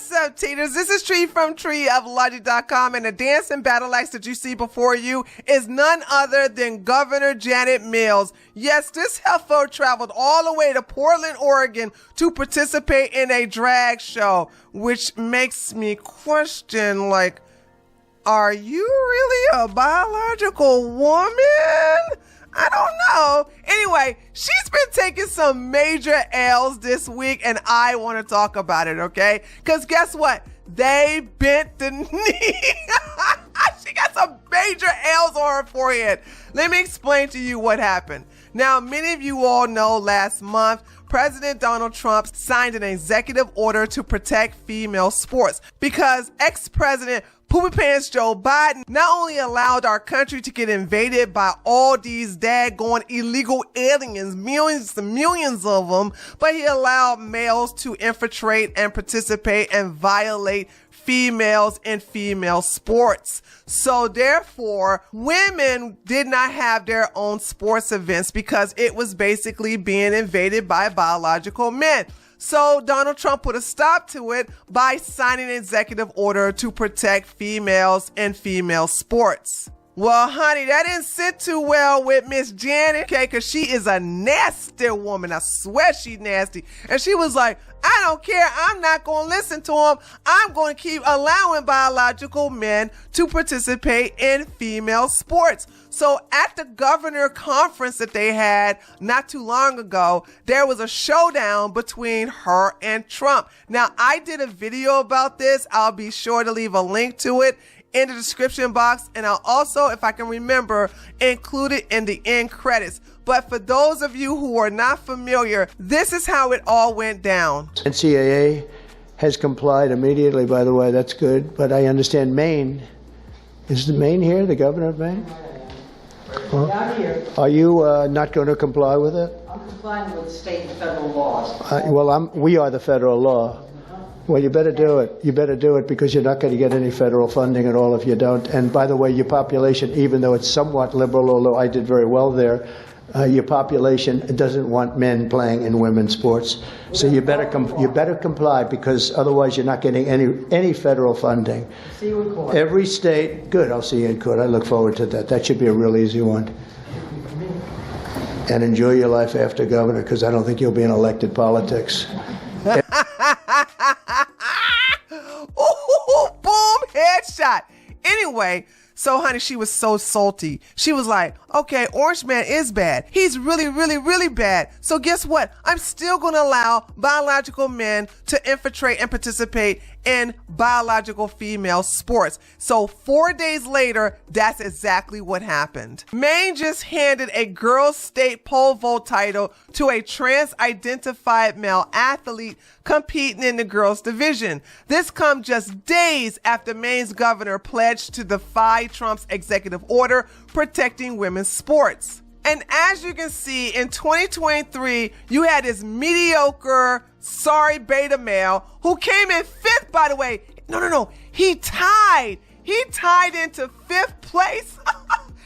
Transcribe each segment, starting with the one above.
What's up, Teeters? This is Tree from treeoflogic.com, and the dancing battle axe that you see before you is none other than Governor Janet Mills. Yes, this heifer traveled all the way to Portland, Oregon to participate in a drag show, which makes me question, like, are you really a biological woman? I don't know. Anyway, she's been taking some major L's this week, and I want to talk about it, okay? Because guess what? They bent the knee. She got some major L's on her forehead. Let me explain to you what happened. Now, many of you all know last month, President Donald Trump signed an executive order to protect female sports because ex-president Poopy Pants Joe Biden not only allowed our country to get invaded by all these daggone illegal aliens, millions and millions of them, but he allowed males to infiltrate and participate and violate females in female sports. So therefore, women did not have their own sports events because it was basically being invaded by biological men. So Donald Trump put a stop to it by signing an executive order to protect females in female sports. Well, honey, that didn't sit too well with Miss Janet, okay, because she is a nasty woman. I swear she's nasty. And she was like, I don't care. I'm not going to listen to him. I'm going to keep allowing biological men to participate in female sports. So at the governor conference that they had not too long ago, there was a showdown between her and Trump. Now, I did a video about this. I'll be sure to leave a link to it in the description box, and I'll also, if I can remember, include it in the end credits. But for those of you who are not familiar, this is how it all went down. NCAA has complied immediately, by the way. That's good. But I understand Maine. Is the Maine here, the governor of Maine? Well, I'm here. are you not going to comply with it? I'm complying with state and federal laws. We are the federal law. Well, you better do it. You better do it because you're not going to get any federal funding at all if you don't. And by the way, your population, even though it's somewhat liberal, although I did very well there, your population doesn't want men playing in women's sports. So you better comply because otherwise you're not getting any federal funding. See you in court. Every state, good. I'll see you in court. I look forward to that. That should be a real easy one. And enjoy your life after governor because I don't think you'll be in elected politics. Ooh, boom, headshot. Anyway, so honey, she was so salty. She was like, okay, Orange Man is bad. He's really, really, really bad. So guess what? I'm still going to allow biological men to infiltrate and participate in biological female sports. So 4 days later, that's exactly what happened. Maine just handed a girls' state pole vault title to a trans-identified male athlete competing in the girls' division. This comes just days after Maine's governor pledged to defy Trump's executive order protecting women's sports. And as you can see, in 2023, you had this mediocre, sorry beta male who came in fifth, by the way. No. He tied into fifth place.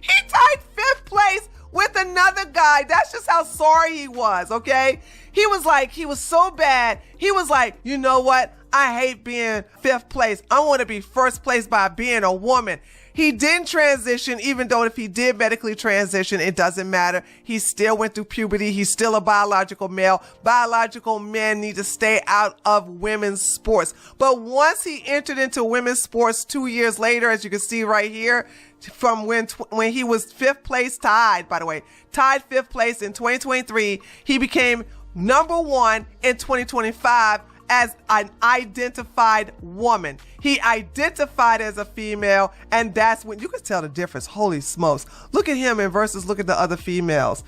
He tied fifth place with another guy. That's just how sorry he was, okay? He was so bad. He was like, you know what? I hate being fifth place. I want to be first place by being a woman. He didn't transition, even though if he did medically transition, it doesn't matter. He still went through puberty. He's still a biological male. Biological men need to stay out of women's sports. But once he entered into women's sports 2 years later, as you can see right here, from when he was fifth place tied fifth place in 2023, he became number one in 2025 as an identified woman. He identified as a female, and that's when you can tell the difference. Holy smokes. Look at him versus look at the other females.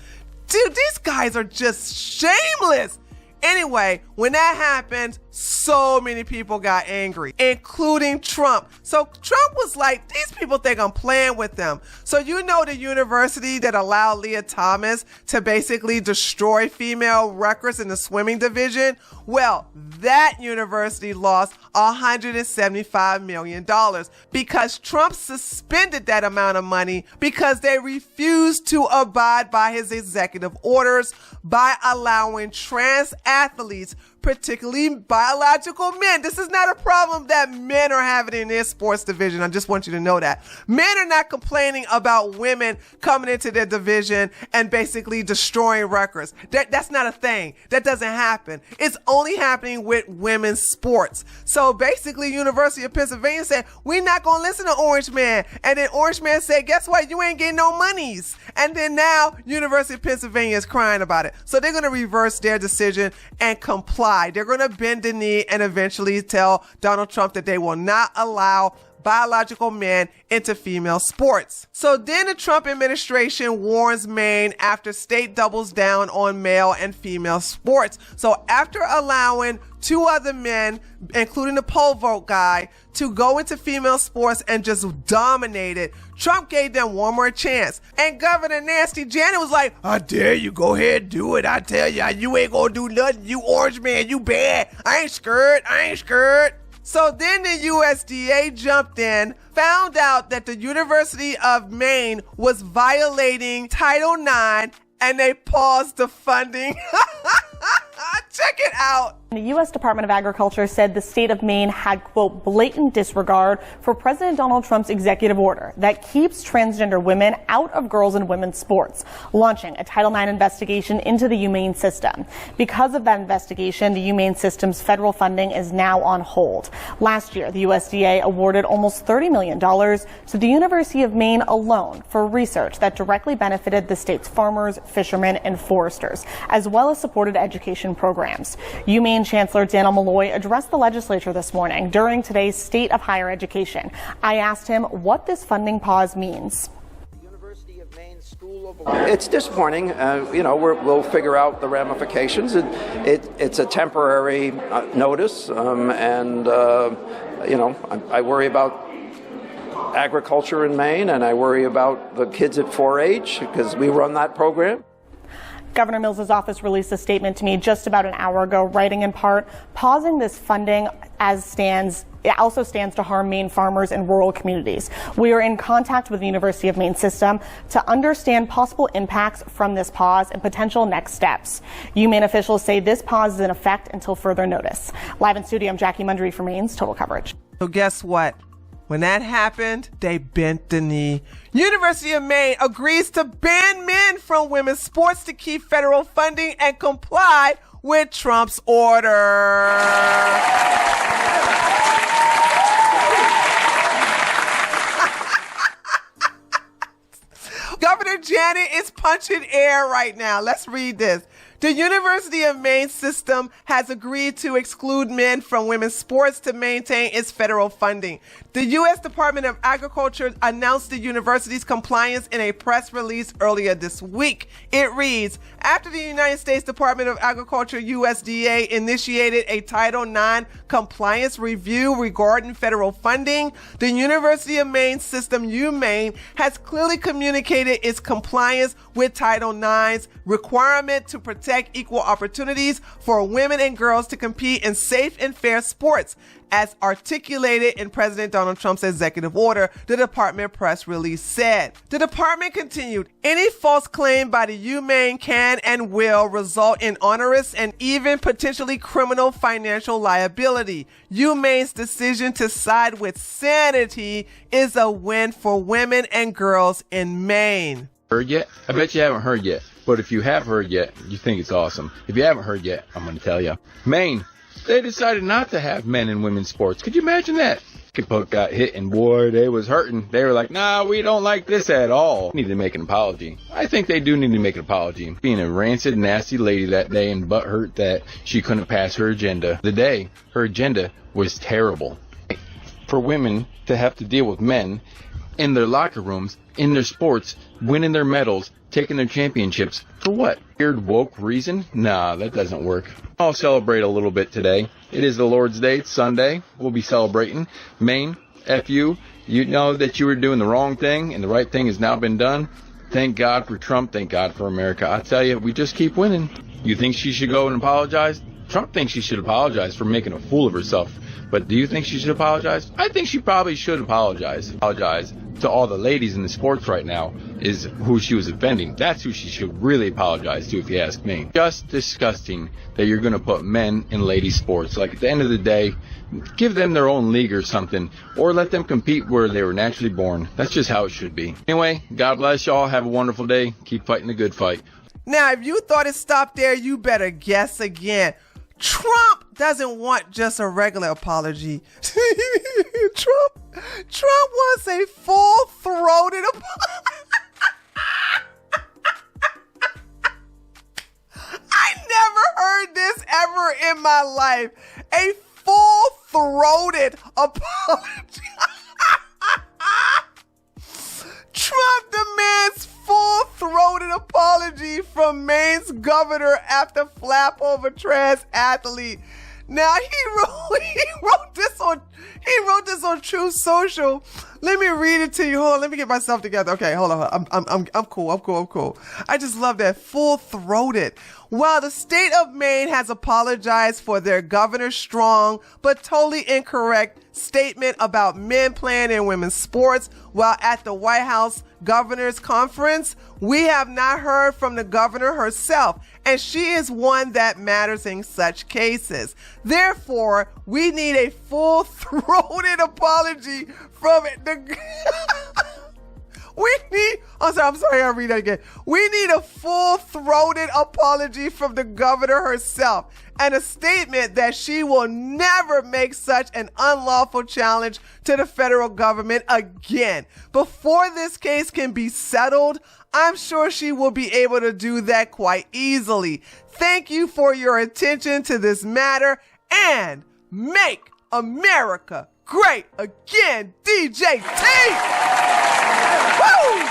Dude, these guys are just shameless. Anyway, when that happened, so many people got angry, including Trump. So Trump was like, these people think I'm playing with them. So you know the university that allowed Leah Thomas to basically destroy female records in the swimming division? Well, that university lost $175 million because Trump suspended that amount of money because they refused to abide by his executive orders by allowing trans athletes particularly biological men. This is not a problem that men are having in their sports division. I just want you to know that. Men are not complaining about women coming into their division and basically destroying records. That's not a thing. That doesn't happen. It's only happening with women's sports. So basically, University of Pennsylvania said, we're not going to listen to Orange Man. And then Orange Man said, guess what? You ain't getting no monies. And then now University of Pennsylvania is crying about it. So they're going to reverse their decision and comply. They're going to bend the knee and eventually tell Donald Trump that they will not allow biological men into female sports. So then the Trump administration warns Maine after state doubles down on male and female sports. So after allowing 2 other men, including the pole vault guy, to go into female sports and just dominate it, Trump gave them one more chance. And Governor Nasty Janet was like, I dare you, go ahead, do it. I tell you, you ain't gonna do nothing. You Orange Man, you bad. I ain't scared. So then the USDA jumped in, found out that the University of Maine was violating Title IX, and they paused the funding. Check it out. The U.S. Department of Agriculture said the state of Maine had, quote, blatant disregard for President Donald Trump's executive order that keeps transgender women out of girls and women's sports, launching a Title IX investigation into the Humane System. Because of that investigation, the Humane System's federal funding is now on hold. Last year, the USDA awarded almost $30 million to the University of Maine alone for research that directly benefited the state's farmers, fishermen, and foresters, as well as supported education programs. UMaine Chancellor Daniel Malloy addressed the legislature this morning during today's State of Higher Education. I asked him what this funding pause means. It's disappointing. We'll figure out the ramifications. It's a temporary notice, I worry about agriculture in Maine, and I worry about the kids at 4-H because we run that program. Governor Mills's office released a statement to me just about an hour ago, writing in part, pausing this funding it also stands to harm Maine farmers and rural communities. We are in contact with the University of Maine System to understand possible impacts from this pause and potential next steps. UMaine officials say this pause is in effect until further notice. Live in studio, I'm Jackie Mundry for Maine's Total Coverage. So guess what? When that happened, they bent the knee. University of Maine agrees to ban men from women's sports to keep federal funding and comply with Trump's order. Governor Janet is punching air right now. Let's read this. The University of Maine System has agreed to exclude men from women's sports to maintain its federal funding. The U.S. Department of Agriculture announced the university's compliance in a press release earlier this week. It reads, after the United States Department of Agriculture, USDA, initiated a Title IX compliance review regarding federal funding, the University of Maine System, UMaine, has clearly communicated its compliance with Title IX's requirement to protect equal opportunities for women and girls to compete in safe and fair sports, as articulated in President Donald Trump's executive order, the department press release said. The department continued, any false claim by the UMaine can and will result in onerous and even potentially criminal financial liability. UMaine's decision to side with sanity is a win for women and girls in Maine. Heard yet? I bet you haven't heard yet. But if you have heard yet, you think it's awesome. If you haven't heard yet, I'm going to tell you. Maine, they decided not to have men in women's sports. Could you imagine that? Poke got hit and boy, they was hurting. They were like, nah, we don't like this at all. Need to make an apology. I think they do need to make an apology. Being a rancid, nasty lady that day and butthurt that she couldn't pass her agenda. Her agenda was terrible. For women to have to deal with men in their locker rooms, in their sports, winning their medals, taking their championships. For what? Weird woke reason? Nah, that doesn't work. I'll celebrate a little bit today. It is the Lord's Day. It's Sunday. We'll be celebrating. Maine, F you. You know that you were doing the wrong thing and the right thing has now been done. Thank God for Trump. Thank God for America. I tell you, we just keep winning. You think she should go and apologize? Trump thinks she should apologize for making a fool of herself. But do you think she should apologize? I think she probably should apologize. Apologize to all the ladies in the sports right now is who she was offending. That's who she should really apologize to, if you ask me. Just disgusting that you're going to put men in ladies' sports. Like, at the end of the day, give them their own league or something, or let them compete where they were naturally born. That's just how it should be. Anyway, God bless y'all. Have a wonderful day. Keep fighting the good fight. Now, if you thought it stopped there, you better guess again. Trump doesn't want just a regular apology. Trump wants a full-throated apology. I never heard this ever in my life. A full-throated apology. Trump demands full-throated apology from Maine's governor after flap over trans athlete. Now he wrote this on Truth Social. Let me read it to you. Hold on, let me get myself together. Okay, hold on. I'm cool. I just love that, full-throated. While the state of Maine has apologized for their governor's strong but totally incorrect statement about men playing in women's sports while at the White House Governor's Conference, we have not heard from the governor herself, and she is one that matters in such cases. Therefore, we need a full-throated apology from the... I'm sorry, I'll read that again. We need a full-throated apology from the governor herself and a statement that she will never make such an unlawful challenge to the federal government again. Before this case can be settled, I'm sure she will be able to do that quite easily. Thank you for your attention to this matter, and make America great again, DJ T! Woo!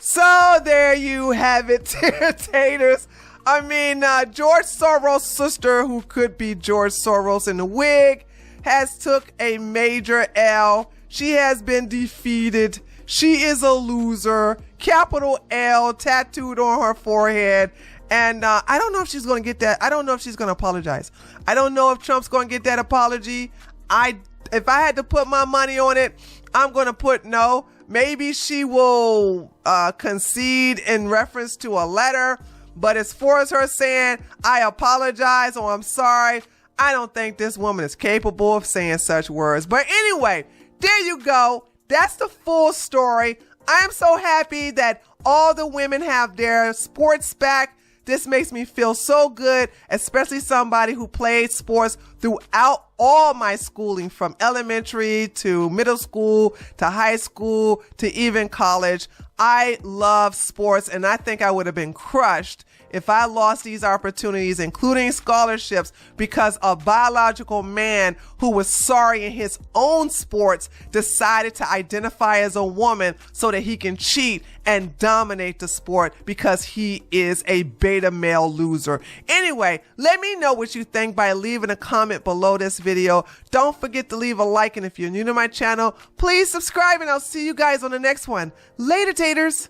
So there you have it, taters. I mean, George Soros' sister, who could be George Soros in the wig, has took a major L. She has been defeated. She is a loser. Capital L tattooed on her forehead. And I don't know if she's going to get that. I don't know if she's going to apologize. I don't know if Trump's going to get that apology. If I had to put my money on it, I'm going to put no. Maybe she will concede in reference to a letter. But as far as her saying, I apologize or I'm sorry, I don't think this woman is capable of saying such words. But anyway, there you go. That's the full story. I am so happy that all the women have their sports back. This makes me feel so good, especially somebody who played sports throughout all my schooling, from elementary to middle school to high school to even college. I love sports, and I think I would have been crushed if I lost these opportunities, including scholarships, because a biological man who was sorry in his own sports decided to identify as a woman so that he can cheat and dominate the sport because he is a beta male loser. Anyway, let me know what you think by leaving a comment below this video. Don't forget to leave a like, and if you're new to my channel, please subscribe, and I'll see you guys on the next one. Later, taters.